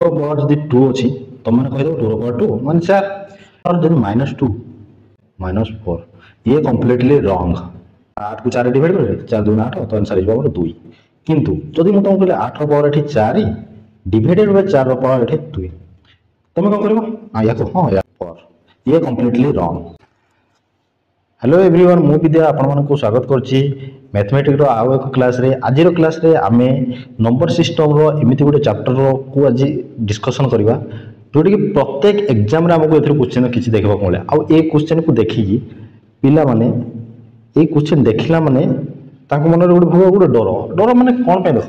Power जदि 2 अच्छी तुम मैंने कहीदेव 2 पावर 2 मान सर और जब -2 -4 ये कम्प्लीटली रंग 8 को 4 डिवाइड कर 4 2 8 तो आंसर हो 2 किंतु जदि मुझे तुमको कहली 8 पावर ये 4 डिवाइडेड बाय 4 पावर ये 2 तुम कौन कर हाँ या पावर ये कम्प्लीटली रंग। हेलो एवरीवन मु विद्या आपण मानक स्वागत करछि मैथमेटिक्स रो आउ एक क्लास रे आज रो क्लास रे आमे नंबर सिस्टम रो एमिति गोटे चैप्टर रो को आज डिस्कशन करबा जोटी कि प्रत्येक एग्जाम रे हमको एथि क्वेश्चन किछि देखबा को मिले आ ए क्वेश्चन को देखि पिला माने ए क्वेश्चन देखिला माने ताको मन रे गोटे भाव गोटे डर माने कोन पे देख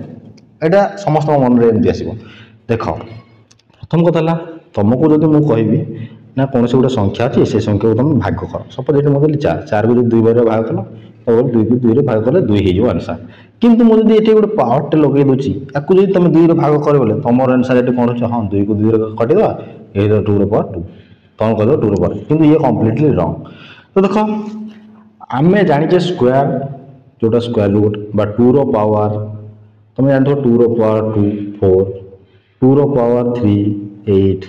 एटा समस्त मन रे एमति आसीबो देखो प्रथम कथा तुमको जदि मु कहबी ना कौन से गोटे संख्या अच्छी से संख्या को तुम भाग कर सपोज ये मुझे 4 को जो 2 बार भाग कल तो 2 को 2 भाग कले 2 हो आंसर किंतु मुझे ये गोटे पावर लगे दूसरी या जो तुम 2 भाग कर बोले तुम आंसर ये कौन हाँ 2 को 2 कटिदेवा ये 2 पावर 2 तुम कह 2 पावर किंतु ये कम्प्लीटली रंग। तो देख आम जाने स्क्वायर जोटा स्क्वायर रूट बा 2 रो पावर तुम जान 2 रो पावर 2 4 2 रो पावर 3 8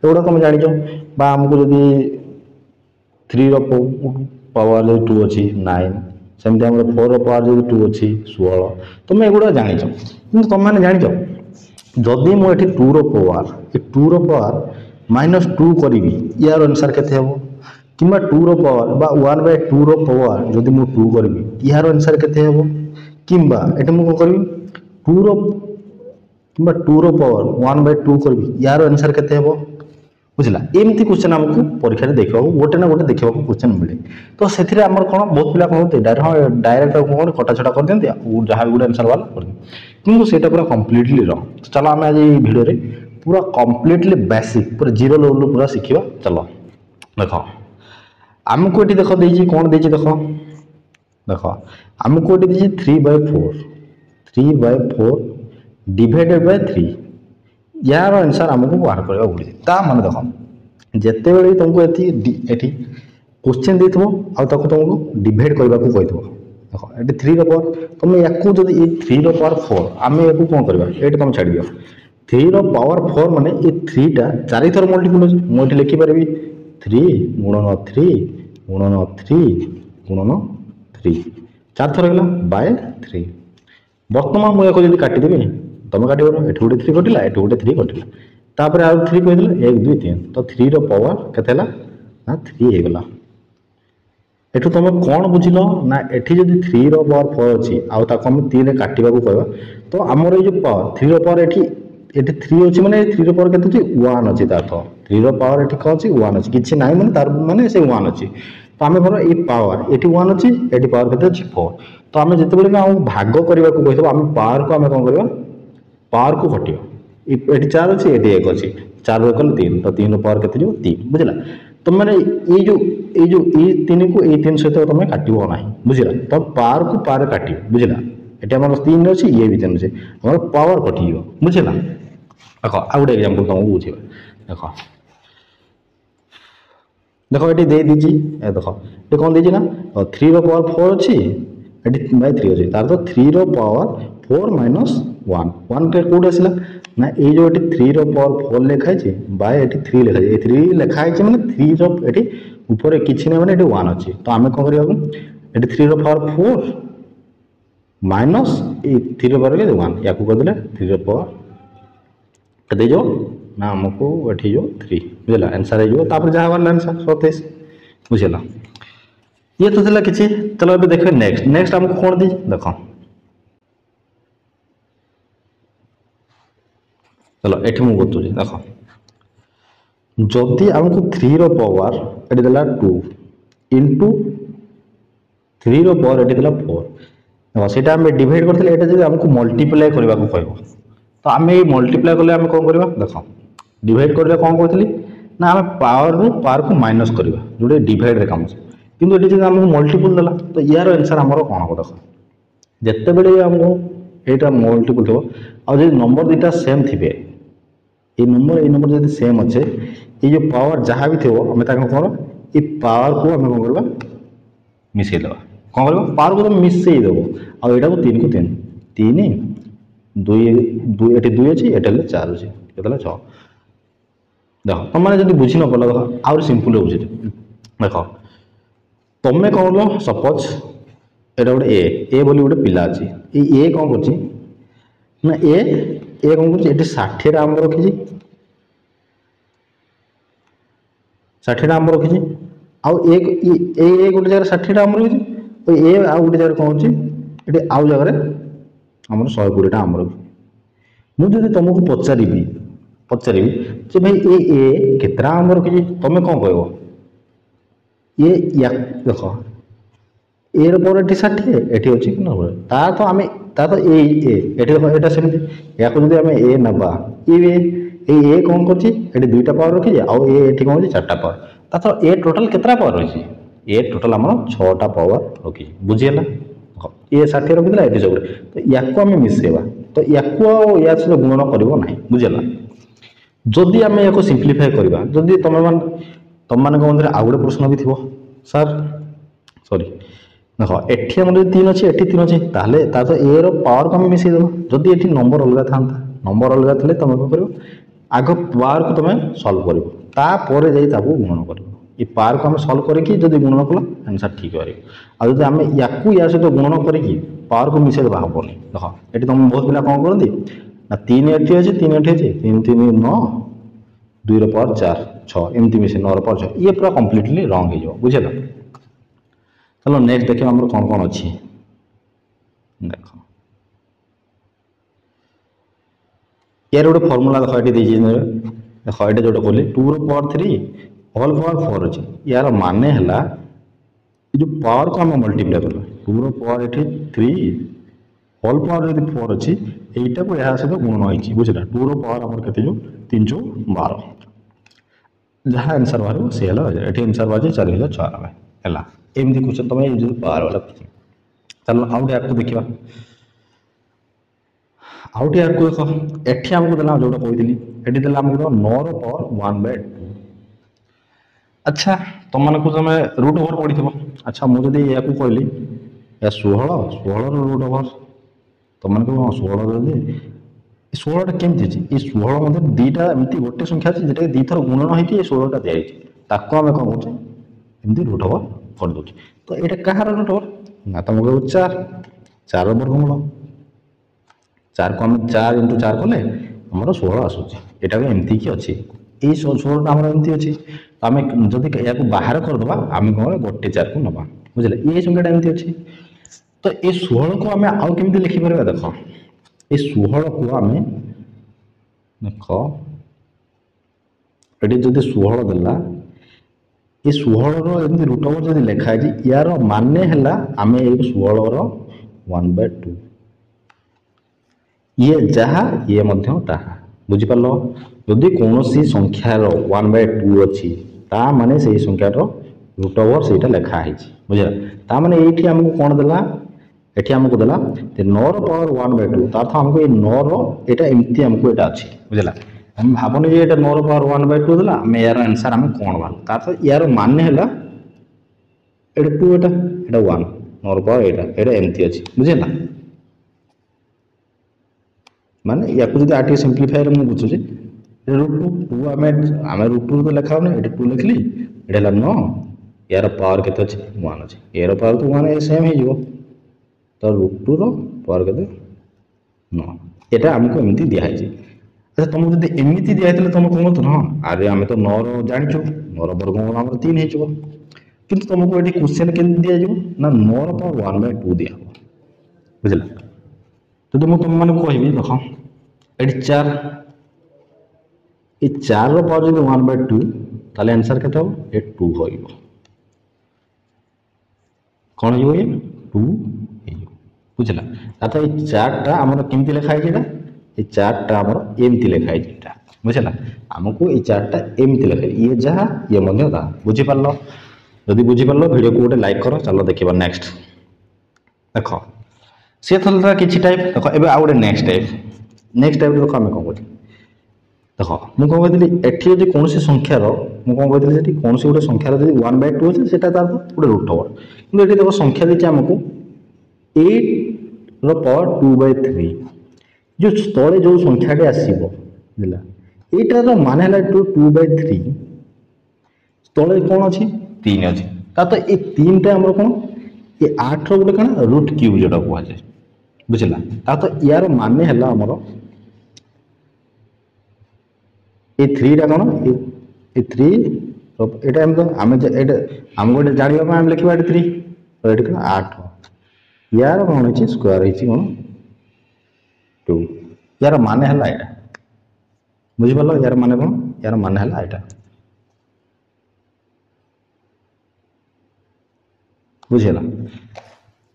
एगुड़ा तुम जान बा आमको जदि 3 रो पावर जो 2 अच्छी 9 सेमती आम 4 रो पावर जो 2 अच्छी 16 तुम एगुड़ा जान कि तुम मैंने जान जदि मुझे 2 रो पावर -2 करी यार आंसर केते हेबो कि 2 रो पावर बा 1/2 रो पावर जदि मु 2 करी यार आंसर केते हेबो किंबा एटा मु को करी 2 रो किंबा 2 रो पावर 1/2 करी यार आंसर केते हेबो बुझला एमती क्वेश्चन आमको परीक्षा देखा गोटे ना गोटे देखा क्वेश्चन मिले तो से कौन बहुत पिला कौन होते डायरेक्ट कौन कटाछटा कर दिखते जहाँ गोटे आंसर वाला कर किंतु सेटा पूरा कम्प्लीटली रंग। चलो आम आज भिडियो पूरा कम्प्लीटली बेसिक पूरा जीरो लेवल पूरा शिखा चलो देख आमको ये देख देती कौन देती देख आमको ये 3/4 डिवाइडेड बाय 3 यार आंसर आमको बाहर करवा पड़े ता माने देख जिते बड़े तुमको ये क्वेश्चन दे तुमको डिवाइड करने को कही देख ये 3 रो पावर तुम या जब 3 रो पावर 4 आम या कौन करवा ये तुम छाड़ दियो 3 रो पावर 4 माने ये 3 टा 4 थर मल्टीपल हो मुझे लिखिपारि 3 गुणन 3 गुणन 3 गुणन 3 4 थर गला बाय 3 बर्तमान मुझे जब काटिदेवी तुम काट ये गोटे 3 कटिला ये गोटे 3 कटिला तापर आउ 3 कहीदेला 1 2 3 तो 3 रो पावर केते ना 3 हो गला एठू तुम कौन बुझिल ना एठी जदि 3 रो पावर 4 अच्छी आउ ताको हम 3 रे काटिबा को कहबा तो हमर ये जो पावर 3 रो पावर एठी 3 अच्छी माने 3 रो पावर केते अछि 1 अछि ता अर्थ 3 रो पावर एठी को अछि 1 अछि किछि नाही माने तार माने से 1 अछि तो आमे भरो ए पावर एठी 1 अछि एठी पावर केते अछि 4 तो आमे जते बेले हम भाग करबा को कहथबो आमे पावर को आमे कोन करबा पावर को घटियो ये 4 अच्छी ये 1 अच्छी 4 कल 3 तो 3 पावर के 3 बुझला तुम मैंने ये 3 को ये 3 सहित तुम काटो ना बुझला तुम पावर को पावर काटो बुझला ये आम 3 अच्छी ये भी 3 अच्छे हमारे पावर कटि बुझला देख आ गए एग्जाम्पल तुमको बुझे देख देखो ये दे दीजिए देख ये कौन दीजिए ना 3 रो पावर 4 अच्छी ये बाय 3 अच्छी तार तो 3 रो पावर 4 माइनस 1 के कौट आसला ना ये जो 3 रो पावर 4 लिखाई बाय 3 लिखाई ये 3 लिखाई माने 3 रो ये ऊपर किसी ना माने 1 अच्छी तो आम कौन कर 3 रो पावर 4 माइनस 3 रो पावर 1 या कहते 3 रो पावर के जो ना आमको ये जो 3 बुझला आंसर हो जहाँ वाला आंसर 27 बुझला ये तो थी किसी। चलो अभी देखिए नेक्स्ट आमको कौन दी देख चलो ये मुझे बताऊँ देख जदि आमको 3 रो पावर ये देला 2 इंटू 3 रो पावर ये देला 4 देखो से आम डिवाइड करते हैं जब आमको मल्टीप्लाई करने को कह तो आम ये मल्टीप्लाई कले आम कौन करवा देख डिवाइड कर कौन कहती ना आम पावर को माइनस करवा जोटे डिवाइड रे काम किंतु ये आमको मल्टीपल देला तो यार आंसर आमर कौन हम देख जिते बड़े आमको यहाँ मल्टीपल थो आ नंबर दुटा सेम थे ये नंबर जब सेम अच्छे ये जो पावर जहाँ भी थो आम कौन ये पावर को आम कौन करवा मिसेद कौन कर पावर को तुम मिसेदेव आईटा को 3 को 3 2 2 अच्छी ये 4 अच्छे କେତେବେଳେ 6 देख तुम जब बुझी न पाल देख आउरी सिंपल बुझे देख तुम्हें कौन लो सपोज एटा गोटे ए बोली गोटे पिला अच्छी ए कौन कर ना ए कौन कर 60 आंब रखी 60 आंब रखी आउ ए गोटे जगह 60 आंब रखी तो ए आउ गोटे जगह कौन ये आउ जगह आम 120 आंब रखी मुझे तुमको पचारि जे भाई ए केतरा आंब रखी तुम कौन कह ये या देख ए पर 60 एटी अच्छी ता तो आम ता तो एटा सेमती या जब आम ए नवा ये कौन कर दुईटा पावर रखी आउ ये कौन 4टा पावर ता तो ए टोटाल केतरा पावर रही ए टोटाल आम 6टा पावर रखी बुझीगला ये 60 रखी ये 140 तो या मिसेवा तो या सहित गुणन कर बुझेगा जदि आम या सिंप्लीफाई करवा जदि तुम मैंने मध्य आउ गोटे प्रश्न भी थी सर सॉरी देख एटी आम 3 अच्छी एटी 3 अच्छी तो ए पावर को आम मिसेदेव जदि ये नंबर अलग था नंबर अलग थे तुम कौन कर आग पावर को तुम सल्व कर गुणन कर ये पावर को आम सल्व करके जब गुणन कल आंसर ठीक कर आदि आम या सहित गुणन करके पावर को मिसेदेवा हेनी देख ये तुम बहुत पिला कौन करती ना 3 एटी अच्छे 3 एटी अच्छे 3 3 9 2 पावर 4 6 एमती मिसे 9 पावर 6 ये पूरा कम्प्लीटली रंग हो बुझेगा चलो नेक्स्ट देखिए आम कौन कौन अच्छी देख यार गोटे फर्मूला देख ये देख ये जो कहली 2 पावर 3 होल पावर 4 अच्छी यार माने है जो पावर को आम मल्टीप्लाई कर 2 पावर ये 3 होल पावर जो 4 अच्छी यहीटा को यह सहित गुणन हो बुझला 2 पावर आम के 312 जहाँ आंसर बाहर सी ये आंसर बाहर 4096 है एमती क्वेश्चन तुम ये पावर वाला क्वेश्चन चलो आउटे आपको देखा आउटे आपको देख एटी आमको देला जोटा कही ये देला आमको 9 पावर 1/2 अच्छा तुम मानक तुम रूट ओवर पढ़ी थो अच्छा मुझे या कहली या 16 रूट ओवर तुम मैंने 16 16टा केमती अच्छी ये 16 मध्य दुईटा एमती गोटे संख्या अच्छी जोटा दी थर गुणन होती 16टा दिखाई आम कौन कर एमती रूट ओवर कर दे तो ये कह रूट ओवर ना तुमको 4 वर्गमूल 4 को आम 4 × 4 कले आमर 16 आसूँ यहाँ एमती कि अच्छी ये 16टा आम एमती अच्छी आम जदि या बाहर करदे आम कौन गोटे 4 को नवा बुझे ये संख्याटा एमती अच्छी तो ये 16 को आम आउ केमती लिखिपर देख ये 16 को आम देख ये जब 16 देला ये 16 एमती रूट ओवर जब लिखाई यार माने है आम ये 16 1/2 ये जहाँ ये बुझीपार जदि कौन संख्यार 1/2 अच्छी ता माने से संख्यार रूट ओवर से लिखाई बुझे ता माने ये आमको कौन देला ये आमको देला 9 पावर 1/2 तार आमको ये 9 यहाँ एमती आमको यहाँ अच्छी बुझला हम भावनी ये 9 पावर 1/2 देला आम यार आंसर आम कौन बाहर तार यार माने है 2 यहाँ 1 9 पावर यहाँ एमती अच्छी बुझेगा माने या आटे सिंप्लीफाई मुझे बुझुचे √2 आम √2 तो लिखा होना ये 2 लिखली ये 9 यार पावर के 1 अच्छे यार पावर तो 1 सेम हो तो √2 पावर के 9 यहाँ आमको एमती दिखाई अच्छा तुमको जब एमती दिखाई तुम कौन हाँ अरे आम तो 9 जाचु 9 वर्गमूल आम 3 हो कि तुमको ये क्वेश्चन के दि ना 9 पावर 1/2 दिया बुझला तो मुझे तुम मैंने कहि देख ये 4 ये 4 पावर जब 1/2 ताले आंसर के ये 2 हो कौन हो ये 2 बुझला तो ये 4टा आम केमती लिखाई ये 4टा आम एमती लिखाई बुझला आमको ये 4टा एमती लिखाई ये जहाँ ये बुझीपार जदि बुझीपार वीडियो को गोटे लाइक कर चलो देखा नेक्स्ट देख सी था कि टाइप देख ए आउ गए नेक्स्ट टाइप देख आम कौन कर देख मुझे कौन कहती ये कौन संख्यार मुझे कौन कहती कौन गोटे संख्यार जब 1/2 अच्छे से गोटे रूट ओवर कि देख संख्या देखिए आमको 8 पावर 2/3 जो तले जो संख्याटे आसला এইটার মানে হল 2/3 তলে কোণ ଅଛି 3 ଅଛି ତା ତ ଏ 3ଟା ଆମର কোণ ଏ 8 ର ଗୋଟେ কোণ ରୁଟ୍ କ୍ୟୁବ୍ যেটা କୁହାଯାଏ ବୁଝିଲା ତା ତ ইয়ার ମାନେ ହେଲା ଆମର ଏ 3ଟା কোণ ଏ 3 এটা এমন আমি এটা আমি গোটে জানিবা ପାଇଁ ଆମେ ଲେଖିବା ଏଠି 3 ତ ଏଠି কোণ 8 ইয়ার কোণ ଅଛି স্কয়ার ହେଇଛି কোণ 2 ইয়ার মানে ହେଲା এটা বুঝিপারল ইয়ার মানে কোণ ইয়ার মানে ହେଲା এটা বুঝিলা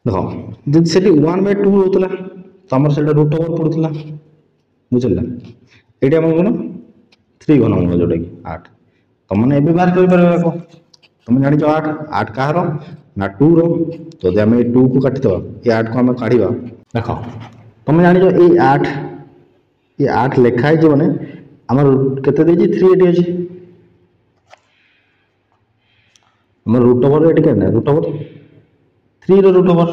দেখ যদি সেটি 1/2 হউতলা তো আমার সেটা রুট ওভার পড়ুতলা বুঝিলা এটি আমার কোণ 3 ঘনমূল जोटा कि 8 तुमने ए बाहर कर पारे को तुम जानि 8 8 काहर ना 2 रो तो जे हम 2 को काटी दवा ये 8 को हम काढीबा देखो तुम जानि ए 8 ये 8 लेखा है जो माने हमर केते देजी 3 एटी अछि हमर रूट ओवर एटी केना रूट ओवर 3 रो रूट ओवर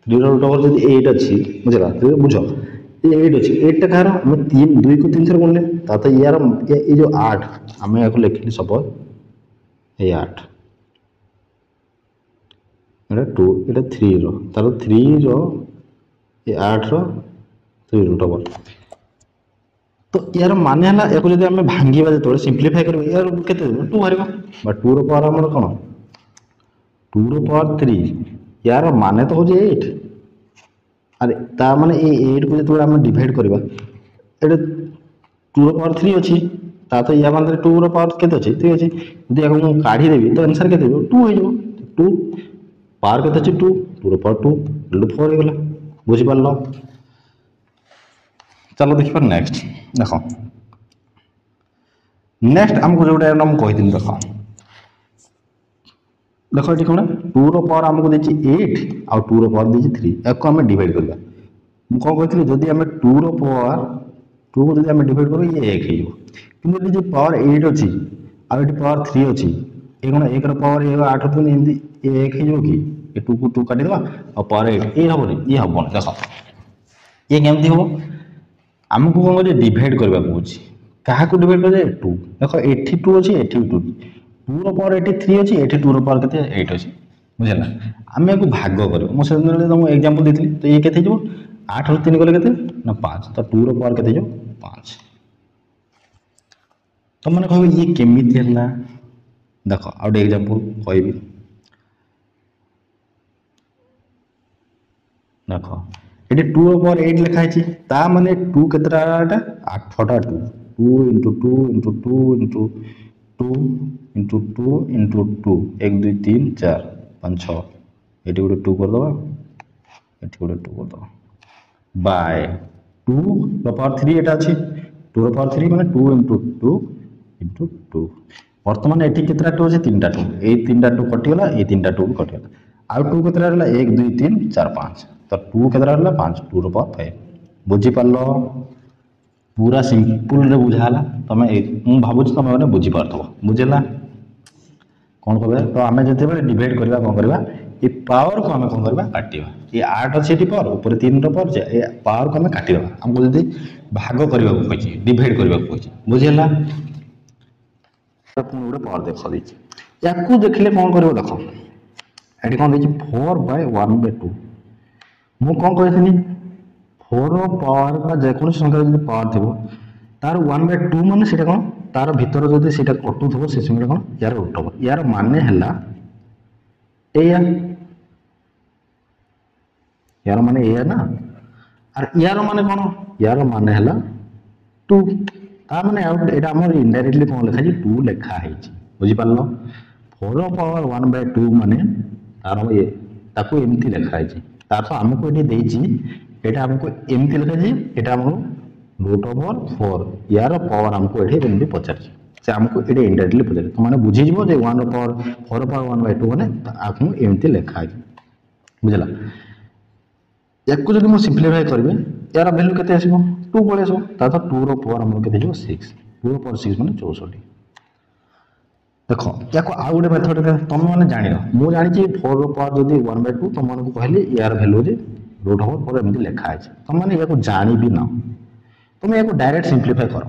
3 रो रूट ओवर जदी 8 अछि बुझला तो बुझो ये 8 अछि 8 टा काहर हम 3 2 को 3 से गुणले ता तो यार ये जो 8 हमें याको लिखली सपोज ये 8 एटा 2 एटा 3 रो तार 3 रो ये 8 रो 3 रूट ओवर तो यार माने हला एको जदी हमें भांगीबा जे तोळे सिंपलीफाई करबो यार केते 2 हरिबो बट 2 रो पावर हमर कोन 2 रो पावर 3 यार माने तो हो जे 8 अरे ता माने ए 8 को जतोळे हम डिवाइड करबा एटा 2 रो पावर 3 अछि ता तो या माने 2 रो पावर केते अछि 3 अछि जदी याको मु काढी देबी तो आंसर केते 2 हो जबो 2 पावर केते अछि 2 2 रो पावर 2 इनटू 4 हो गेला बुझि पारलो चलो देखिए नेक्स्ट देखो नेक्स्ट हमको जोटा हम कहि दिन देखो देखो ये कौन 2 रो पावर हमको देछि 8 और 2 रो पावर देछि 3 एको हम डिवाइड करबा मु को कहथि जदी हम 2 रो पावर 2 को जदी हम डिवाइड करू ये 1 हेइबो किंतु ये जो पावर 8 अछि और ये पावर 3 अछि ए कोन 1 रो पावर 8 तो एंदी ये 1 हेइबो कि ये 2 को 2 काटि देबा और पावर 8 ये हबो ये हबो देखो ये केमती हो आमको कौन कर डिवाइड करबा पड़ुछि काहा को डिवाइड करे 2 देखो 82 अछि 82 2 रो पावर 83 अछि 82 रो पावर केते 8 अछि बुझला हमें को भाग करबो मो से तुम एग्जांपल देथली तो ये केते जबो 8 रो 3 गले केते ना 5 तो 2 रो पावर केते जो 5 तो माने कहबे ये केमिति हला देखो आउट एग्जांपल कहबी देखो ये 2 पावर 8 लिखा है ता माने 2 केतरा 8 टा 2 2 into 2 into 2 into 2 into 2 into 2 1 2 3 4 5 6 eighty गोटे 2 कर दबा एटी गोटे 2 कर दबा बाय 2 रो पावर 3 एटा अछि 2 रो पावर 3 माने 2 into 2 into 2 वर्तमान एटी केतरा 2 अछि 3 टा 2 ए 3 टा 2 कटि गला ए 3 टा 2 कटि गला आ 2 केतरा रहला 1 2 3 4 5 तो 2 केतरा रहला 5 2 रो पावर 5 बुझी पारलो पूरा सिंपल रे बुझाला तमे मु भाबुछ तमे माने बुझी पारथबो बुझला कोन कहबे तो हमें जते बेले डिवाइड करबा कोन करबा ये पावर को हमें कोन करबा काटिबा ये 8 अछि एटी पावर ऊपर 3 रो पावर ये पावर को हमें काटिबा हमको जदी भाग करबा को कहछि डिवाइड करबा को कहछि बुझला तो कोन उडे पावर देखो दिछि याकू देखले कोन करबो देखो एटी कोन दिछि 4/1/2 मु कोन कहथिनी 4 रो पावर का जेकोन संख्या जदी पावर थिबो तार 1/2 माने सेटा कोन तार भीतर जदी सेटा कटु थबो से संख्या कोन यार रूट ओवर यार माने हला एया यार माने एया ना और यार माने कोन यार माने हला 2 ता माने एटा हमर इनडायरेक्टली कोन लिखा जी 2 लिखा है जी बुझी पारलो 4 रो पावर 1/2 माने तार ये ताको एमती लिखा है जी तार तो हमको एटी देछि एटा हमको एमती लिखा जी एटा हमको रूट ओवर 4 यार पावर हमको एठी एमती पचार से हमको एटी इनडायरेक्टली पचार तो माने बुझी जबो जे 1 रो पावर 4 रो पावर 1/2 माने आपको एमती लिखा है बुझला याको जदी मो सिंपलीफाई करबे यार वैल्यू केते आसीबो 2 पळे आसीबो ता तो 2 रो पावर हमको केते जो 6 2 रो पावर 6 माने 64 देखो याको आ गोटे मेथड तुम मैंने जान मु जानी 4 रो पावर जदी 1/2 तुम मन को कहली यार वैल्यू जे रूट ओवर 4 एमती लिखा है तुम मैंने याको जानी भी ना तुम याको डायरेक्ट सिंपलीफाई करो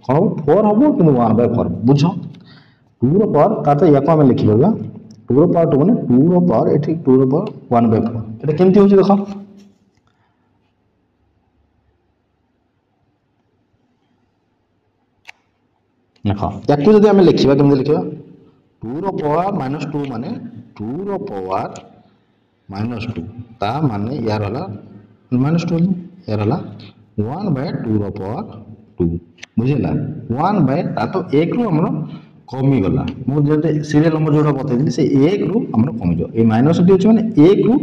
कौन हम 4 हम कि 1/4 बुझ 2 रो पावर ता तो या को हम लिखि लेबा 2 रो पावर 2 माने 2 रो पावर एठी 2 रो पावर 1/4 एटा केमती होची देखो देखो याकू जदि हम लिखिबा केमती लिखिबा 2 रो पावर -2 माने 2 रो पावर -2 ता माने यार हला -2 यार हला 1/2 रो पावर 2 बुझिला 1 बाय ता तो 1 रु हमरो कमी गला मु जे सीरियल नंबर जोडा बतै दिली से 1 रु हमरो कमी जो ए माइनस डी अछि माने 1 रु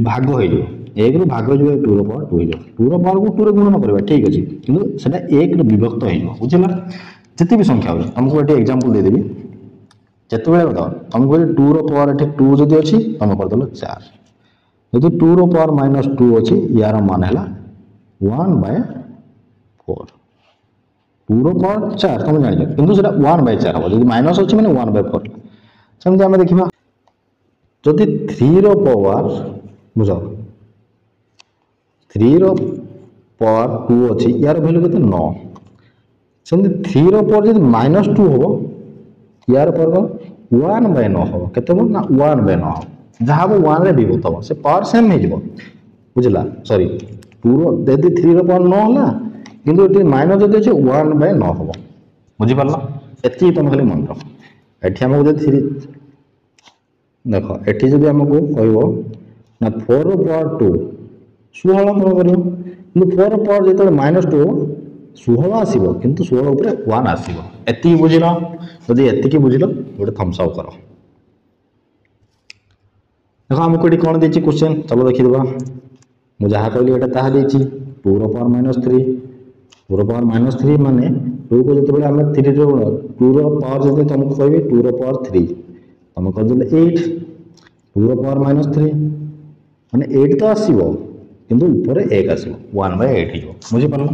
भाग होई जो 1 रु भाग जो 2 रो पावर 2 हो 2 रो पावर को 2 रे गुणन करबा ठीक अछि किंतु सेटा 1 रे विभक्त होई जो बुझिला जति भी संख्या हो हमको एटी एग्जांपल दे देबी जते बेले बताओ तुमको 2 रो पावर एठी 2 जदि अछि तुम कर दलो 4 यदि 2 रो पावर -2 अछि यार मान हैला 1/4 2 रो पावर 4 तुम जानि किंतु सेटा 1/4 हो यदि माइनस अछि माने 1/4 समझ हम देखिबा जदि 3 रो पावर बुझो 3 रो पावर 2 अछि यार वैल्यू केते 9 सेमति 3 रो पावर जदि -2 हो यार पावर 1/9 हो केते हो ना 1/9 जहाँ वो 1 रे विभक्त हो से पावर सेम हे जिवो बुझला सॉरी 2 रो यदि 3 रो पावर 9 होला किंतु एटी माइनस जदि अछि 1/9 हो बुझि पारला एति तुम खाली मन रख एठी हमको जदि 3 देखो एठी जदि हमको कहबो ना 4 रो पावर 2 16 मन करियो किंतु 4 रो पावर जेते -2 16 आसीबो किंतु 16 ऊपर 1 आसीबो एति बुझिलो जदि एति की बुझिलो गोटे थम्स अप करो देखो हमको एटी कोन देछि क्वेश्चन चलो देखि देबा मु जहा कहली एटा ताहा देछि 2 रो पावर -3 2 रो पावर -3 माने 2 को जते बेले हम 3 रो 2 रो पावर जते तुमको कहबे 2 रो पावर 3 तुम कर देले 8 2 रो पावर -3 माने 8 तो आसीबो किंतु ऊपर 1 आसीबो 1/8 हिजो बुझि परलो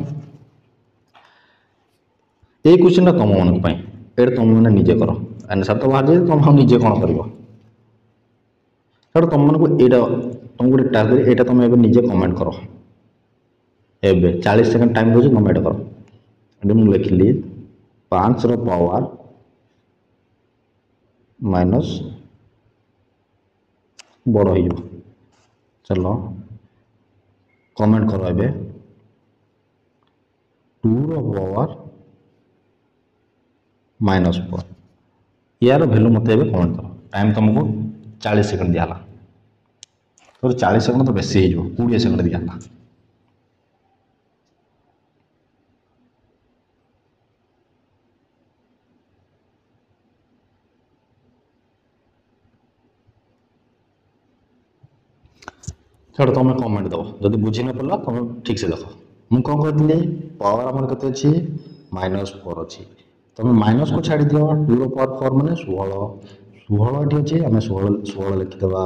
ए क्वेश्चन तुम मन पई एटा तुम माने निजे करो आंसर तो बाहर जे तुम हम निजे कोन करबो तुम मन को एटा तुम गोटे टास्क दे एटा तुम एबे निजे कमेंट करो एबे 40 सेकंड टाइम दोछ तुम एटा करो एटा मु लिखली 5 रो पावर माइनस बड़ हो चलो कमेंट करो एबे 2 रो पावर -4 यार वैल्यू मत एबे कमेंट करो टाइम तुमको 40 सेकंड दिया तो 40 सेकंड तो बेसी हो 20 सेकंड दिया छाड़ तुम कमेंट दो जब बुझी न पड़ा तुम ठीक से देखो मु कौन कहती पावर आम के -4 अच्छी तुम माइनस को छाड़ दियो 2 रो पावर 4 माने 16 16 एटी अच्छे आम 16 लिखिदेवा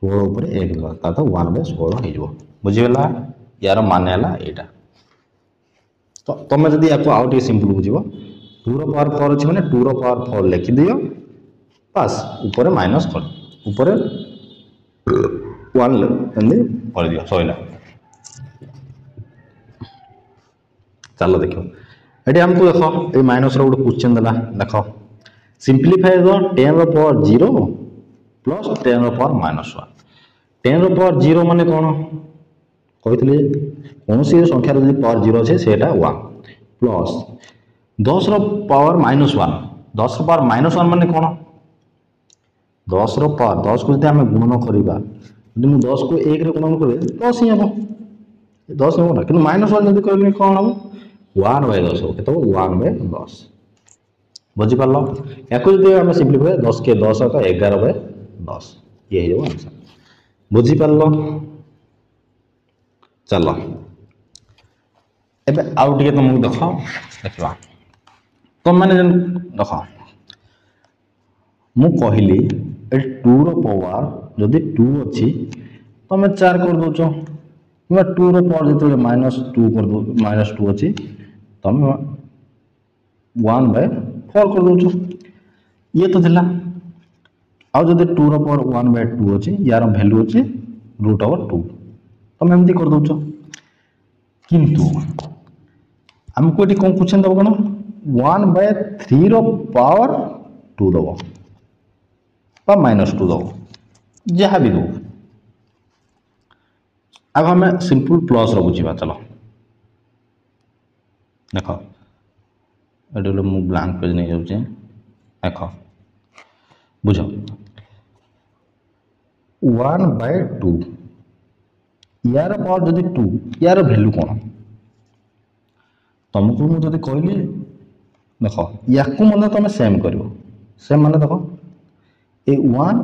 16 ऊपर 1 देवा ता तो 1/16 हो बुझीगला यार मान है यहाँ तो तुम जब या आउ टे सिंपल बुझ 2 रो पावर 4 अच्छे मैंने 2 रो पावर 4 लिखिदियो पास ऊपर माइनस कर ऊपर 1 कर दियो सैला चलो देखो ये हमको देखो ये माइनस रो गोटे क्वेश्चन देला देखो सिंपलीफाई द 10 रो पावर 0 प्लस 10 रो पावर -1 10 रो पावर 0 माने कोन कहितले कौन सी संख्या रो पावर 0 छे सेटा 1 प्लस 10 रो पावर -1 10 रो पावर -1 माने कोन 10 रो पावर 10 को जदि हम गुणन करिबा यदि मु 10 को 1 रे गुणन करबे 10 ही हबो 10 हो ना कि -1 जदि करबे कोन हबो 1/10 हो तो 1/10 बुझी पारलो याको जदि हम सिंपलीफाई 10 के 10 का 11/10 ये हो आंसर बुझी पारलो चलो एबे आउ टिके तुमको देखो देखबा तुम माने देखो मु कहली 2 रो पावर जदि 2 अच्छी तुम 4 कर दोच 2 रो पावर जो -2 कर दो -2 अच्छी तुम 1/4 कर दोच ये तो थिला आउ जदि 2 रो पावर 1/2 अच्छी यार वैल्यू अच्छी √2 तुम एमती कर दोच किंतु आमको ये कौन क्वेश्चन दब कौन 1/3 पावर 2 दब -2 दब जहाँ भी दो अब हमें सिंपल प्लस रो बुझा चलो देख ये मु ब्लांक पेज नहीं जाऊँ देख बुझ 1/2 यार पावर जदि 2 यार वैल्यू कौन तुमको मुझे कहली देख या तुम सेम कर सेम मान देख ये 1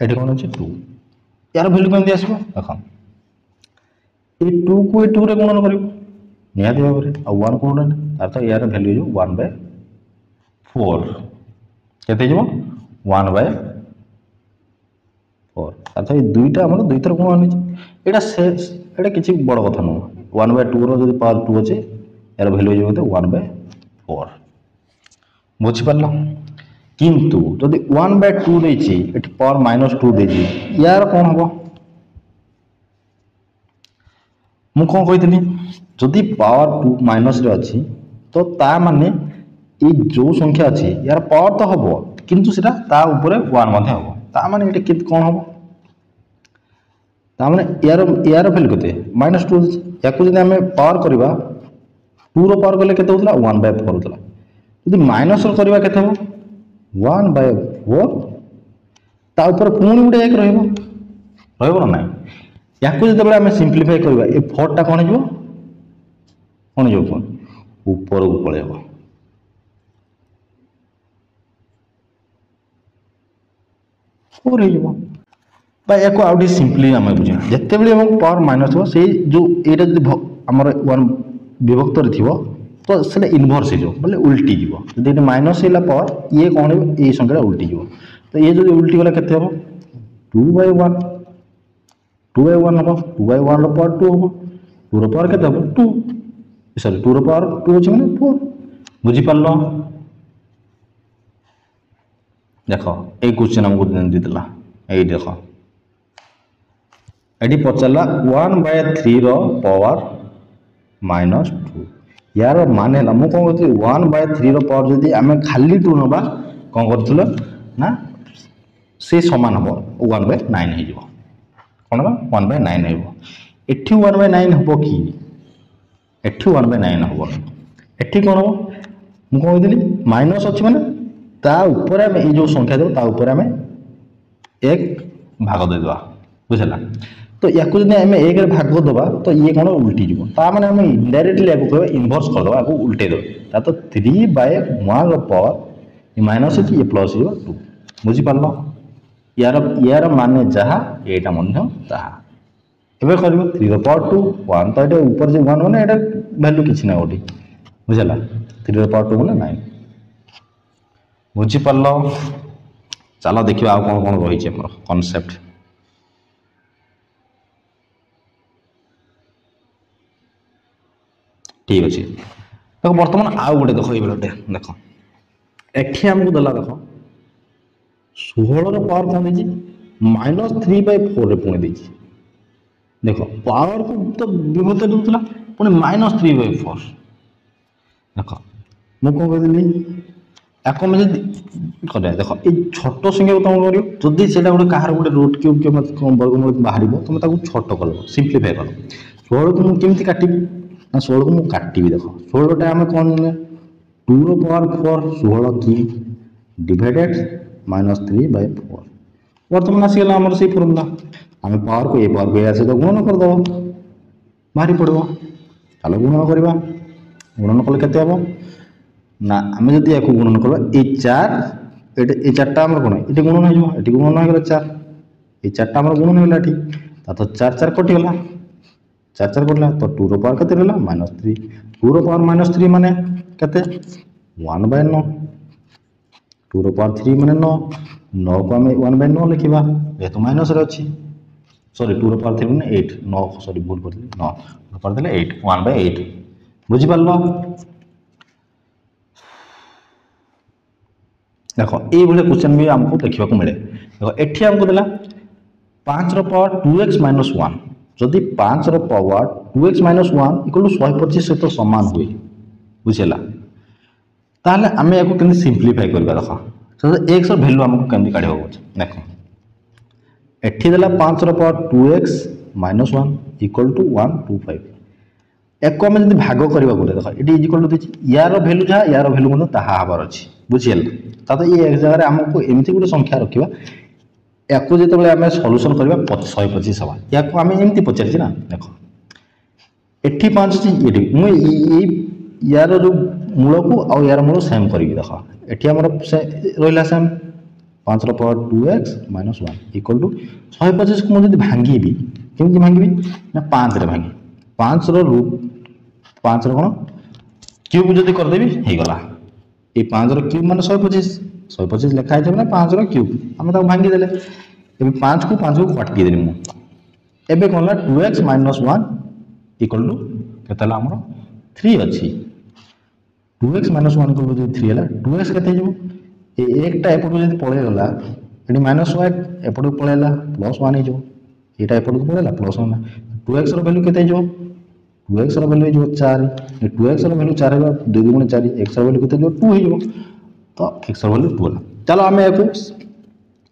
ये कौन अच्छे 2 यार वैल्यू कमी आस देख ये 2 को 2 रे गुणन कर निहाती भाव में आ 1 को तार तो यार वैल्यू 1/4 केते जीवो 1/4 अर्थात ये दुईटा आम दुई थर गुण आनी किसी बड़ कथा नुह 1/2 रो पावर 2 अच्छे यार वैल्यू जो 1/4 बुझिपार किंतु जदि 1/2 देछि एठी पावर -2 देछि यार कौन हम मु कौन कही जदि पावर 2 माइनस रे अच्छी तो ता माने ये जो संख्या अच्छी यार पावर तो हम किंतु सेटा ता ऊपर 1 मध्ये हम ता माने एटा कित कौन हम ता माने यार यार वैल्यू केते -2 याकू जदि हमें पावर करबा 2 रो पावर कले केते होतला 1/4 होतला जदि माइनस रो करबा केते हो 1/4 ता ऊपर पुणी गुटे एक रहइबो ना याकू जदि आम सिंप्लीफाई करबा ए 4 टा कोन जीवो कौन जो ऊपर को पलैब या आउट सिंपली आम बुझा जिते बड़े पावर माइनस हो से जो यहाँ जो आम 1 विभक्त थी तो से इनभर्स हो बोले उल्टी जीव जब माइनस है पावर ये कौन ये संख्या उल्टी जीव तो ये जो उल्टी गला के 2/1 2/1 हम 2/1 पावर 2 हम 2 पावर के 2 सॉरी 2 पावर 2 अच्छे मैंने 4 बुझीपार देख ये क्वेश्चन हमको देला ये देख ये पचारा 1/3 पावर -2 यार मान है मुझे कौन कहती 1/3 पावर जदि आम खाली 2 नवा कौन कर ना से सामान हम 1/9 हो कौन 1/9 हो एठी 1/9 हम कि एठी 1/9 हम एठी कौन हम मुझे कौन कहती माइनस अच्छी मैंने ता ऊपर आम ये जो संख्या देव ता ऊपर आम एक भाग देदेवा बुझला तो या आम एक भाग दबा तो ये कौन उल्टी जीव ता मैंने आम इनडायरेक्टली कह इनभर्स करदे आपको उल्टे दे तो 3/1 पावर ये माइनस अच्छी ये प्लस हो 2 बुझीपार यार यार माने जहाँ यहाँ मन ताहा एवं कर 3 पावर 2 1 तो ये ऊपर जो 1 मैंने वैल्यू किसी ना गोटे बुझला 3 पावर 2 मैंने 9 बुझीपार चलो देखिए आउ कौन कौन रही कॉन्सेप्ट ठीक अच्छे देख बर्तमान आउ गोटे देख ये गोटे देख एठी आमको देला देख 16 पावर कौन देजी -3/4 पुणी देजी देख पावर को तो विभक्त दूसरा पुणी -3/4 देख मुझे कौन कहती याको मैं कर देख ये छोट संख्या को तुम कर जदि से गोटे कहार गोटे रूट क्यूब के वर्गमूल बाहर तुम छोट कर सिंप्लीफाई कर 16 को मुझे केमी काटि ना 16 को मुझे काटि देख 16 आम कौन 2 पावर 4 16 की डिवाइडेड -3/4 बर्तमान आसीगला आम से फर्मुला आम पावर को ए पावर को आसे तो गुणन करदे बाहरी पड़ो चलो गुणन करवा गुणन कले केते हम ना आम जब या गुणन करवा ये 4टा आम कौन ये गुणन हो गुणन हो 4 ये 4टा आम गुणन होगा ठीक तो 4 4 कटिगला 4 4 कटला तो 2 पावर केते रहला -3 2 पावर -3 माने केते 1/9 2 पावर 3 माने 9 9 को आम 1/9 लिखा जेहतु माइनस अच्छी सॉरी 2 पावर 3 माने 8 9 सॉरी भूल कर 9 कर 8 1/8 बुझीपार देख ये क्वेश्चन भी आमको देखा मिले देख एठी आमको देला 5 पावर 2x - 1 जदि 5 पावर 2x - 1 = 125 सहित सामान हुए बुझेला ताहले आमे याको केमि सिंप्लीफाई करबा देखो तो x ର वैल्यू हमको केमि काढिबो देखो एठी देला 5 ର पावर 2x - 1 इक्वल टू 125 एको आमे जदी भाग करबा बोले देखो एटी इक्वल टू दिछि यार वैल्यू जहा यार वैल्यू मने ताहा हबार अछि बुझियल ता तो ये एक जगह रे हमको एमती गुटे संख्या रखिबा याको जेतेबेले आमे सॉल्यूशन करबा 125 हबा याको आमे एमती पचारछि ना देखो एठी 5 अछि एठी मु ए यार जो मूल को आ यार मूल सेम करबी देखो एठी हमर रोइला सेम 5 ର पावर 2x - 1 इक्वल टू 125 को मु जदी भांगीबी केमती भांगीबी ना 5 रे भांगी 5 ର रूट 5 ର कोन क्यूब जदी कर देबी हे गला ए 5 ର क्यूब माने 125 लिखा है ना 5 ର क्यूब हम ता भांगी देले एबे 5 को काटि देली मु एबे कोनला 2x - 1 इक्वल टू केतला हमर 3 अछि 2x - 1 इक्वल टू 3 हला 2x केते जबो ए एकटा एपटो जदी पळे गला एडी -1 एपटो पळेला +1 हे जबो एटा एपटो पळेला +1 2x ର वैल्यू केते जबो 2x ର वैल्यू जो 4 ए 2x ର वैल्यू 4 है 2 गुण 4 x ର वैल्यू केते जो 2 हे जबो तो x ର वैल्यू 2 हला चलो हमें एको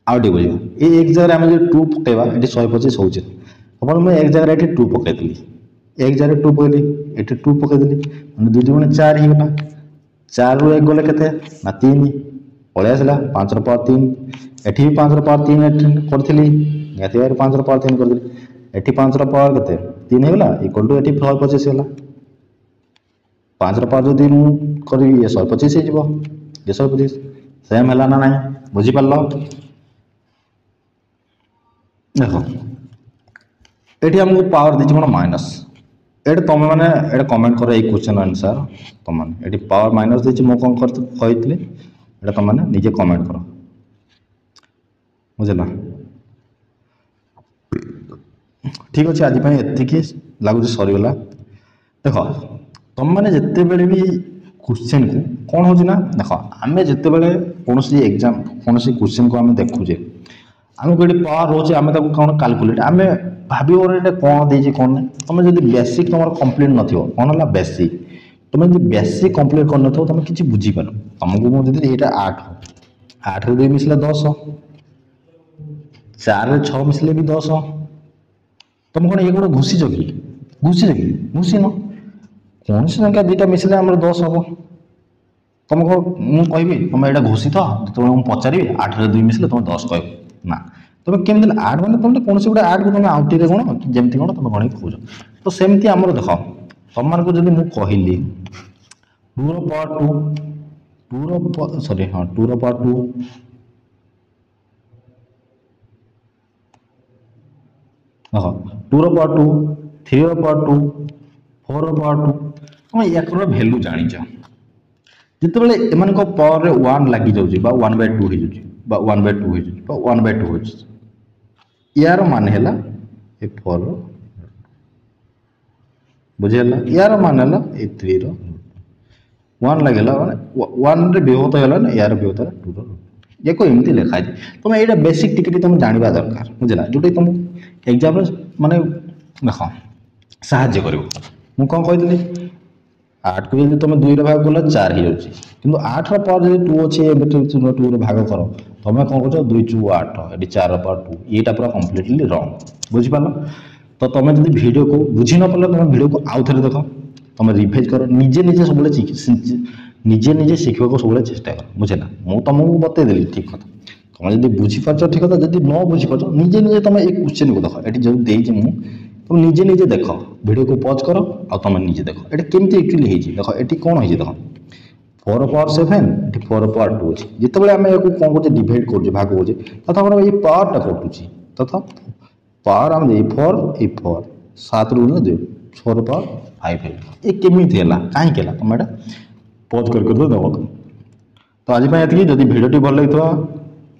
आउट बुझियो ए एक जगह हम जो 2 पकेबा एटी 125 होचे अपन मैं एक जगह एटी 2 पकेतली एक जगह 2 पकेली एटी 2 पकेदली माने 2 गुण 4 हे गला 4 रो 1 गले केते ना 3 पळे आसला 5 ର पावर 3 एठी 5 ର पावर 3 करथिली याते 5 ର पावर 3 करथिली एठी 5 ର पावर केते 3 हे गला इक्वल टू एठी 125 होला 5 ର पावर जदी मु करी ये 125 हे जबो ये 125 सेम हला ना नाही बुझी पल्लो देखो एठी हमको पावर दिछि कोन माइनस एठी तमे माने एटा कमेंट करो ए क्वेश्चन आंसर तमे एठी पावर माइनस दिछि मो कोन कर कहितले एटा तमे माने निजे कमेंट करो बुझला ठीक अछि आज पय एतिकी लागु सरी गला देखो तमे माने जत्ते बेले भी क्वेश्चन को कोन होछि ना देखो आमे जत्ते बेले कोनोसी एग्जाम कोनोसी क्वेश्चन को आमे देखु जे आमे कोडी पावर होछि आमे ताको कोन कैलकुलेट आमे भाबी और एटा कोन देछि कोन तमे जदी बेसिक तमर कंप्लीट नथियो कोन हला बेसिक तमे जदी बेसिक कंप्लीट कर नथो तमे किछि बुझी पारो तमको मो जदी एटा 8 रे 2 मिसले 10 4 रे 6 मिसले भी 10 तुम कोन एक घुसी जगी घुसी न कौन सी संख्या दुटा मिसले हमर 10 हबो तुमको मु कहबी तुम एटा घुसी तो तुम मु पचारी 8 रे 2 मिसले तुम 10 कहब ना तुम केमि 8 माने तुम कोन सी गुडा 8 को तुम आउटी रे कोन जेमति कोन तुम गणित खोज तो सेमति हमर देखो तुम मान को जदी मु कहिली 2 रो पावर 2 रो सॉरी हां 2 रो पावर 2 हां 2 रो पावर 2 3 रो पावर 2 4 रो पावर 2 तुम एकरो वैल्यू जानि छ जते बेले एमान को पावर रे 1 लागि जाउ छी बा 1/2 हे जाउ बा 1/2 हे जाउ बा 1/2 हो छी यार मान हैला ए 4 रो बुझेला यार मान हैला ए 3 रो 1 लागेला माने 1 रे बेहोत हैला ना यार बेहोत 2 रो एको एमती लिखा छै तुम एटा बेसिक टिकट तुम जानिबा दरकार बुझला जोटे तुम एग्जाम माने देखो सहाय्य करिवो मु कोन कहितली 8 को जदी तुम 2 रे भाग कला 4 हे जाउची किंतु 8 रो पावर जदी 2 अछि एबे 2 रे भाग करो तुम कोन कहछो 2 * 8 एडी 4 रो पावर 2 एटा पूरा कंप्लीटली रॉन्ग बुझि पालो तो तुम जदी वीडियो को बुझि न पल्ला तुम वीडियो को आउ थरे देखो तुम रिवाइज करो निजे सबले निजे शिखबा को सबले चेष्टा कर बुझेना मु तुमको बते देली ठीक कथा तुम जदी बुझि पाछो ठीक कथा जदी न बुझि पाछो निजे तुम एक क्वेश्चन को देखो एटी जो देई जे मु तुम निजे देखो वीडियो को पॉज करो और तुम निजे देखो एटी केमती एक्चुअली हेजी देखो एटी कोन हेजी देखो 4 * 7 एटी 4 * 2 अछि जते बेले हमें एको कोन को डिवाइड कर जे भाग हो जे तथा हमरा ये पावर टा कटुची तथा पावर हम ए 4 7 ରୁ 2 6 * 5 है ए केमती हैला काहे केला तुम एटा पॉज कर दो तो आज पे एतकी जदी वीडियो टी भल लगितो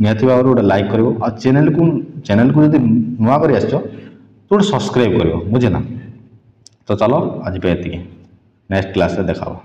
निहाती भाव गोटे लाइक करिवो आ चैनल को जदी नुआ करी आछो तो गोटे सब्सक्राइब करिवो बुझे ना तो चलो आज पे एतकी नेक्स्ट क्लास रे देखाबो।